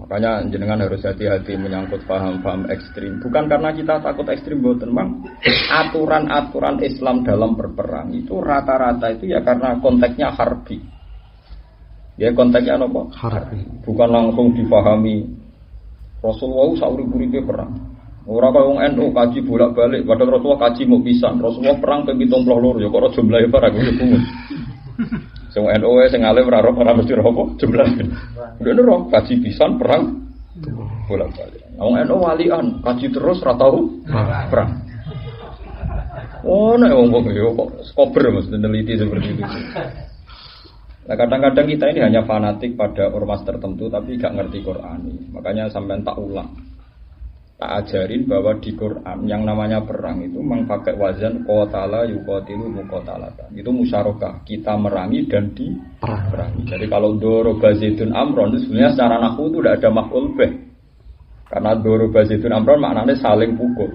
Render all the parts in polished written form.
Makanya jenengan harus hati-hati menyangkut paham-paham ekstrim. Bukan karena kita takut ekstrim, boten. Memang aturan-aturan Islam dalam berperang itu rata-rata itu ya karena konteksnya harbi. Ya konteksnya apa? Harbi. Bukan langsung dipahami Rasulullah sauri-uripe perang. Ora kaya wong NU kaji bolak-balik, padahal Rasulullah kaji mau pisan. Rasulullah perang ping 72 ya kok jumlahe perang yo bungus. Sing NU sing alim ora mesti apa jumlah. Dene ora kaji pisan perang bolak-balik. Wong NU walian kaji terus ora tau perang. Oh nek wong yo kok skober mesti neliti seperti itu. Nah kadang-kadang kita ini hanya fanatik pada ormas tertentu tapi gak ngerti Quran. Makanya sampai tak ulang, tak ajarin bahwa di Quran yang namanya perang itu memang pakai wazan qatala yuqatilu muqatalatan. Itu musyarakah, kita merangi dan diperangi. Jadi kalau doroba zaidun amron itu sebenarnya secara nahwu itu tidak ada maf'ul bih. Karena doroba zaidun amron maknanya saling pukul.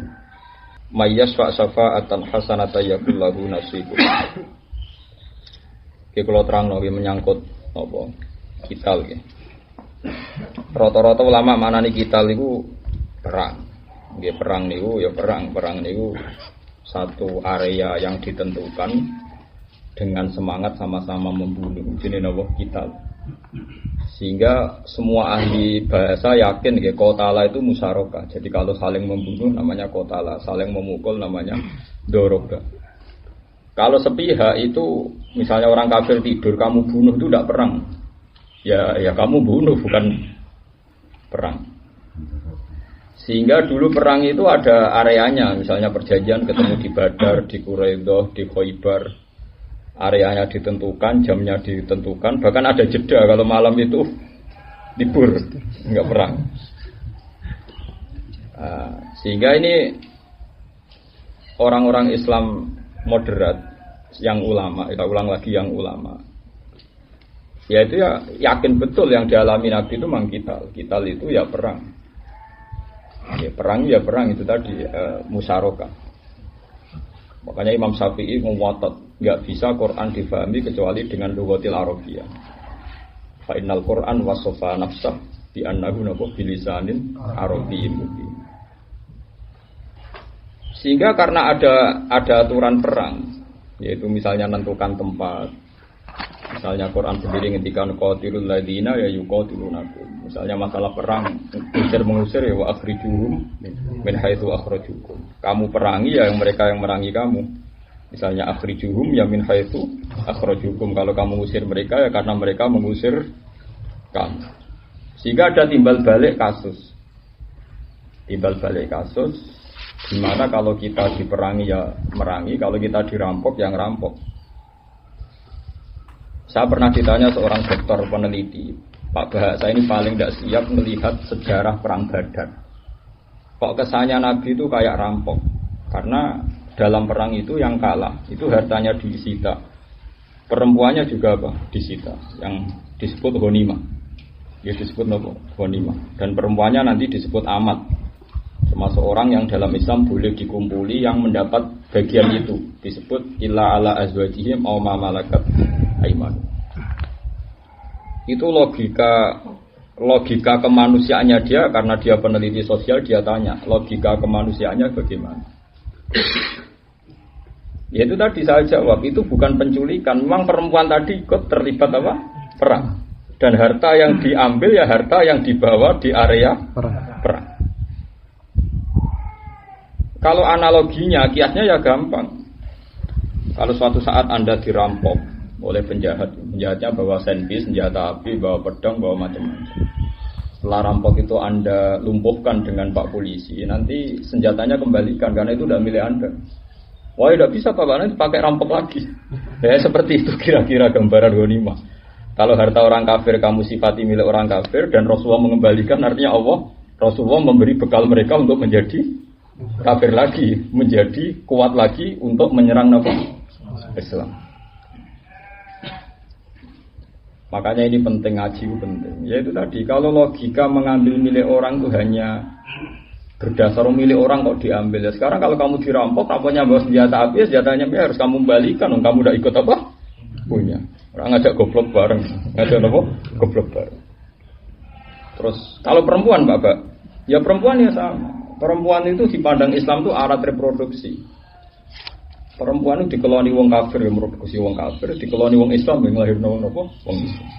Mayyasfa syafa'atan hasanatan yakul lahu nasibun. Oke, kalau terang lagi menyangkut apa kital ya. Rata-rata ulama maknani kital itu perang. Nggih perang niku ya perang niku satu area yang ditentukan dengan semangat sama-sama membunuh. Jenenge napa kital. Sehingga semua ahli bahasa yakin nggih qatala itu musyarakah. Jadi kalau saling membunuh namanya qatala, saling memukul namanya doroba. Kalau sepihak itu misalnya orang kafir tidur kamu bunuh itu tidak perang. Ya kamu bunuh bukan perang. Sehingga dulu perang itu ada areanya, misalnya perjanjian ketemu di Badar, di Quraidah, di Khaybar. Areanya ditentukan, jamnya ditentukan, bahkan ada jeda kalau malam itu libur, enggak perang. Sehingga ini orang-orang Islam moderat yang ulama, kita ulang lagi yang ulama. Ya itu ya yakin betul yang dialami Nabi itu memang kital itu ya perang. Ya perang itu tadi musyarakah. Makanya Imam Syafi'i ngotot enggak bisa Quran difahami kecuali dengan lughatil Arabiyyah. Fa innal Qur'an wasafa nafsah bi annahu bilisanin arabiyyin mubin. Sehingga karena ada aturan perang, yaitu misalnya menentukan tempat. Misalnya Quran sendiri ngendikan qatilul ladina ya yuqatilunakum. Misalnya masalah perang, mengusir ya wa akhrijuhum min haitsu akhrajukum. Kamu perangi ya mereka yang merangi kamu. Misalnya akhrijuhum ya min haitsu akhrajukum. Kalau kamu mengusir mereka ya karena mereka mengusir kamu. Sehingga ada timbal balik kasus. Gimana kalau kita diperangi ya merangi, kalau kita dirampok ya ngerampok. Saya pernah ditanya seorang dokter peneliti, Pak Bahasa ini paling tidak siap melihat sejarah perang Badar. Kok kesannya Nabi itu kayak rampok? Karena dalam perang itu yang kalah, itu hartanya disita. Perempuannya juga apa? Disita, yang disebut ghanimah. Ya disebut ghanimah. Dan perempuannya nanti disebut amat. Termasuk orang yang dalam Islam boleh dikumpuli yang mendapat bagian itu disebut illa ala azwajihim aw ma malakat aiman. Itu logika kemanusiaannya dia, karena dia peneliti sosial, dia tanya logika kemanusiaannya bagaimana. Ya itu tadi saya jawab, itu bukan penculikan. Memang perempuan tadi ikut terlibat apa? Perang. Dan harta yang diambil ya harta yang dibawa di area perang. Kalau analoginya, kiasnya ya gampang. Kalau suatu saat Anda dirampok oleh penjahatnya bawa senpi, senjata api, bawa pedang, bawa macam-macam. Setelah rampok itu Anda lumpuhkan dengan Pak Polisi, nanti senjatanya kembalikan karena itu tidak milik Anda. Wah, tidak bisa Pak, nanti pakai rampok lagi. Ya seperti itu kira-kira gambaran ghanimah. Kalau harta orang kafir kamu sifati milik orang kafir dan Rasulullah mengembalikan, artinya Rasulullah memberi bekal mereka untuk menjadi kafir lagi, menjadi kuat lagi untuk menyerang Islam. Makanya ini penting, ngaji itu penting. Yaitu tadi, kalau logika mengambil milik orang itu hanya berdasar milik orang kok diambil. Ya, sekarang kalau kamu dirampok, rampoknya bawa senjata api, senjatanya harus kamu kembalikan. Kamu udah ikut apa? Punya. Orang ngajak goblok bareng, ngajak apa? Goblok bareng. Terus kalau perempuan, Bapak, ya perempuan ya sama. Perempuan itu dipandang Islam itu alat reproduksi. Perempuan itu dikeloni wong kafir yang mereproduksi wong kafir, dikeloni wong Islam yang lahir wong Islam.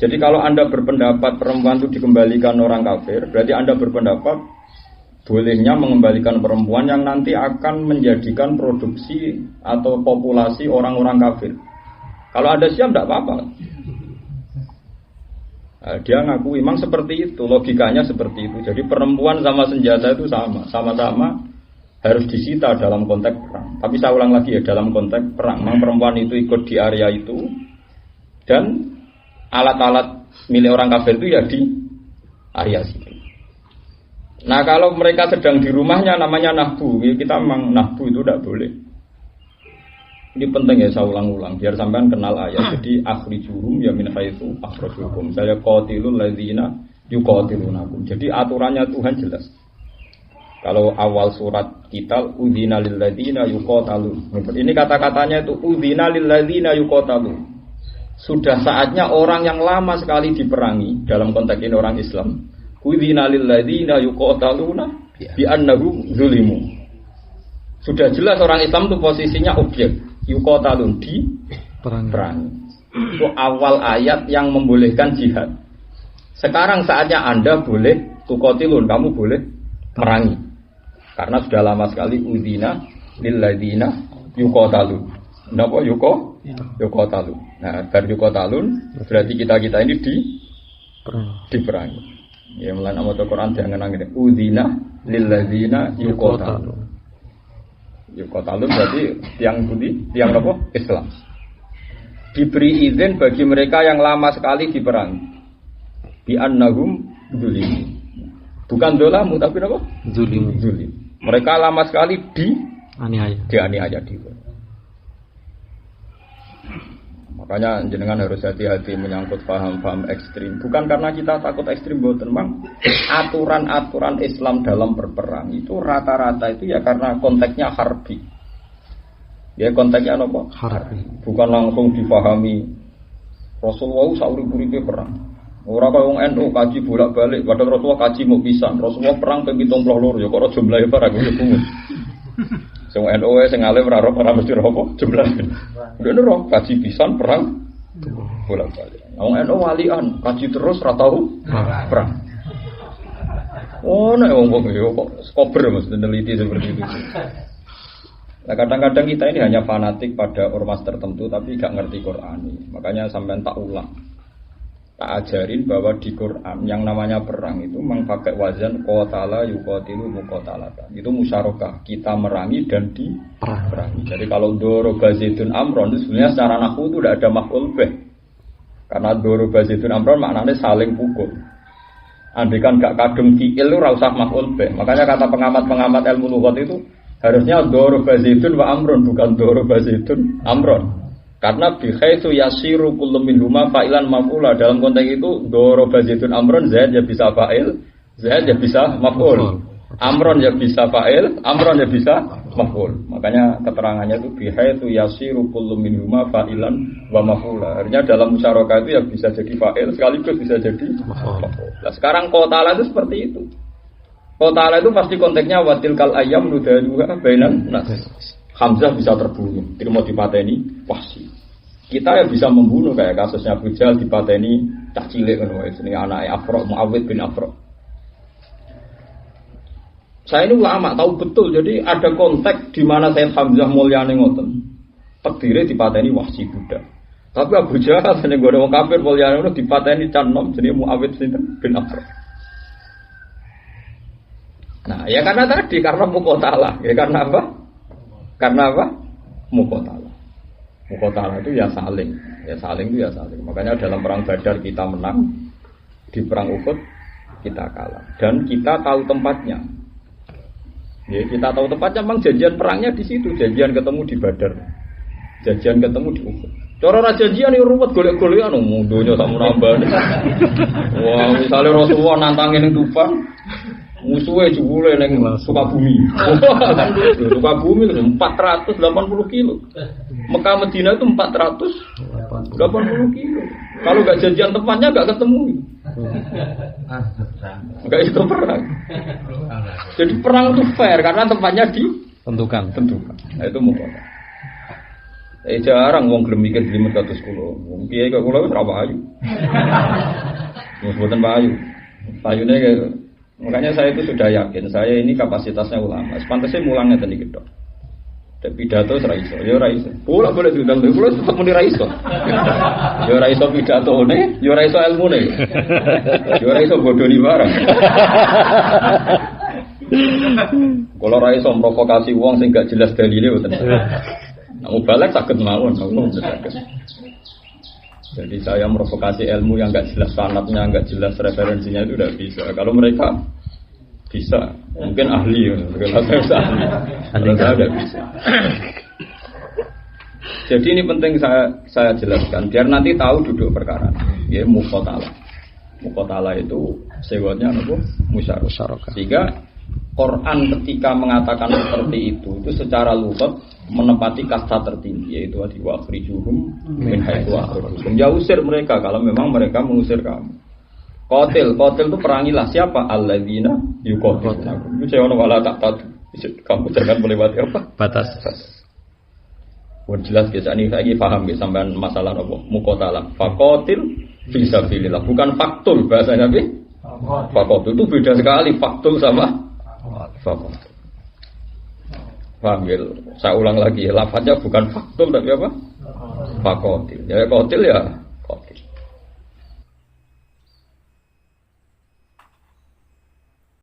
Jadi kalau Anda berpendapat perempuan itu dikembalikan orang kafir, berarti Anda berpendapat bolehnya mengembalikan perempuan yang nanti akan menjadikan produksi atau populasi orang-orang kafir. Kalau Anda siap tidak apa-apa. Nah, dia ngaku memang seperti itu, logikanya seperti itu. Jadi perempuan sama senjata itu sama-sama harus disita dalam konteks perang. Tapi saya ulang lagi ya, dalam konteks perang. Memang perempuan itu ikut di area itu dan alat-alat milik orang kafir itu ya di area situ. Nah kalau mereka sedang di rumahnya namanya nahbu, kita memang nahbu itu tidak boleh. Ini penting ya saya ulang-ulang biar sampean kenal ayat. Jadi akhrijuhum ya min haitsu akhrajukum. Saya qatilul ladzina yuqatilunakum. Jadi aturannya Tuhan jelas. Kalau awal surat Qital udzina lil ladzina yuqatalun. Ini kata-katanya itu udzina lil ladzina yuqatalun. Sudah saatnya orang yang lama sekali diperangi, dalam konteks ini orang Islam. Udzina lil ladzina yuqataluna bi annahum zulimu. Sudah jelas orang Islam itu posisinya objek. Yuqatalun di perang. Itu awal ayat yang membolehkan jihad. Sekarang saatnya Anda boleh tuqatilun, kamu boleh merangi. Karena sudah lama sekali udzina lil ladzina yuqatalun. Napa yuqatalun. Nah, bar yuqatalun berarti kita ini diperangi. Ya mulai nama Al-Qur'an jangan nangis. Udzina lil ladzina yuqatalun. Yuqatalun berarti tiang putih, tiang apa? Islam. Diberi izin bagi mereka yang lama sekali diperangi. Bi annahum zulim. Bukan dolamu tapi apa? Zulim. Mereka lama sekali dianiaya. Makanya jenengan harus hati-hati menyangkut paham-paham ekstrim. Bukan karena kita takut ekstrim, boten. Memang aturan-aturan Islam dalam berperang itu rata-rata itu ya karena konteksnya harbi. Ya konteksnya apa? Harbi. Bukan langsung dipahami Rasulullah sauri-uripe perang. Ora kaya wong NU kaji bolak-balik, padahal Rasulullah kaji mau pisan. Rasulullah perang ping 72 ya kok ora jumlahe barang yo bungut. Sing NU sing alim ora mesti apa jumlah. Ndene ora kaji pisan perang bolak-balik. Wong NU walian kaji terus ora tau perang. Oh nek wong yo kok skober mesti neliti seperti itu. Nah kadang-kadang kita ini hanya fanatik pada ormas tertentu tapi gak ngerti Quran. Makanya sampean tak ulang. Tak ajarin bahwa di Quran yang namanya perang itu memang pakai wazan qatala yuqatilu muqatalatan. Itu musyarakah, kita merangi dan diperangi. Jadi kalau doroba zaidun amron itu sebenarnya secara nahwu itu tidak ada maf'ul bih. Karena doroba zaidun amron maknanya saling pukul. Andai kan gak kadung fi'il itu ora usah maf'ul bih. Makanya kata pengamat-pengamat ilmu lughat itu harusnya doroba zaidun wa amron bukan doroba zaidun amron. Karena bihaitsu yasiru kullu minhuma fa'ilan maf'ula. Dalam konteks itu doroba zaidun amron, Zaid ya bisa fa'il, Zaid ya bisa maf'ul. Amron ya bisa fa'il, amron ya bisa maf'ul. Makanya keterangannya itu bihaitsu yasiru kullu minhuma fa'ilan wa maf'ula. Artinya dalam musyarakah itu ya bisa jadi fa'il sekaligus bisa jadi maf'ul. Nah, sekarang qatala itu seperti itu. Qatala itu pasti konteksnya watilkal ayyam nudaluha bainan nas. Hamzah bisa terbunuh, terima dipateni Wahsy. Kita ya bisa membunuh kayak kasusnya Abu Jahal dipateni cah cilik ngono jenenge anake Afra Muawwid bin Afra. Saya ini ulama tahu betul, jadi ada konteks di mana Sayyid Hamzah mulyane ngoten. Takdire dipateni Wahsy budak. Tapi Abu Jahal seneng nggono wong kafir mulyane ngono dipateni cah nom jenenge Muawwid bin Afra. Nah, ya karena tadi karena muqatalah, ya karena apa? Karena apa? Muqatalah. Muqatalah itu ya saling. Ya saling itu ya saling. Makanya dalam perang Badar kita menang, di perang Uhud kita kalah. Dan kita tahu tempatnya. Ya, kita tahu tempatnya, memang janjian perangnya di situ. Janjian ketemu di Badar. Janjian ketemu di Uhud. Cara ora janjian yo ruwet golek-golekan mundonya sak menambah. Wah, misalnya Rasulullah nantangin ning Tufan, musuhnya jebule ning Sukabumi. Sukabumi 480 kilo. Mekah Madinah itu 480 kilo. Kalau enggak janjian tempatnya enggak ketemu. Enggak itu perang. Jadi perang itu fair karena tempatnya ditentukan. Nah itu mukotalah. Jarang wong gelem mikir jelimet kados kula. Wong kiai kok kula wis ra payu. Wis boten payu. Payune makanya saya itu sudah yakin saya ini kapasitasnya ulama. Sepantesnya mulangnya tadi gitu. Tapi pidato ora iso, ya ora iso. Bola boleh diundang lho, kula tetep muni ra iso. Ya ora iso pidatone, ya ora iso ilmune. Ya ora iso bodoni barang. Kalau ra iso provokasi wong sing gak jelas dalile mboten. Nah, balik sakit mawon, jadi saya provokasi ilmu yang nggak jelas sanadnya, nggak jelas referensinya itu udah bisa. Kalau mereka bisa, mungkin ahli, kalau saya bisa ahli, kalau saya udah bisa. Jadi ini penting saya jelaskan, biar nanti tahu duduk perkara. Ya mukotalah itu sewanya apa? Musyarakah. Sehingga Quran ketika mengatakan seperti itu secara lughat menempati kasta tertinggi yaitu wakhrijuhum min haitsu akhrajukum. Ya usir mereka kalau memang mereka mengusir kamu. Qatil itu perangilah siapa? Alladzina yuqatilunakum. Itu saya wala tak tahu. Kamu jangan melewati apa? Batas. Jelas guys, ini saya paham guys sampean masalah apa? Muqatalah. Faqatil fi sabilillah, bukan faktul bahasanya tapi faqatul itu beda sekali faktul sama fakul. Paham ya? Saya ulang lagi, lafadznya bukan faktul tapi apa? Fakotil. Ya kotil ya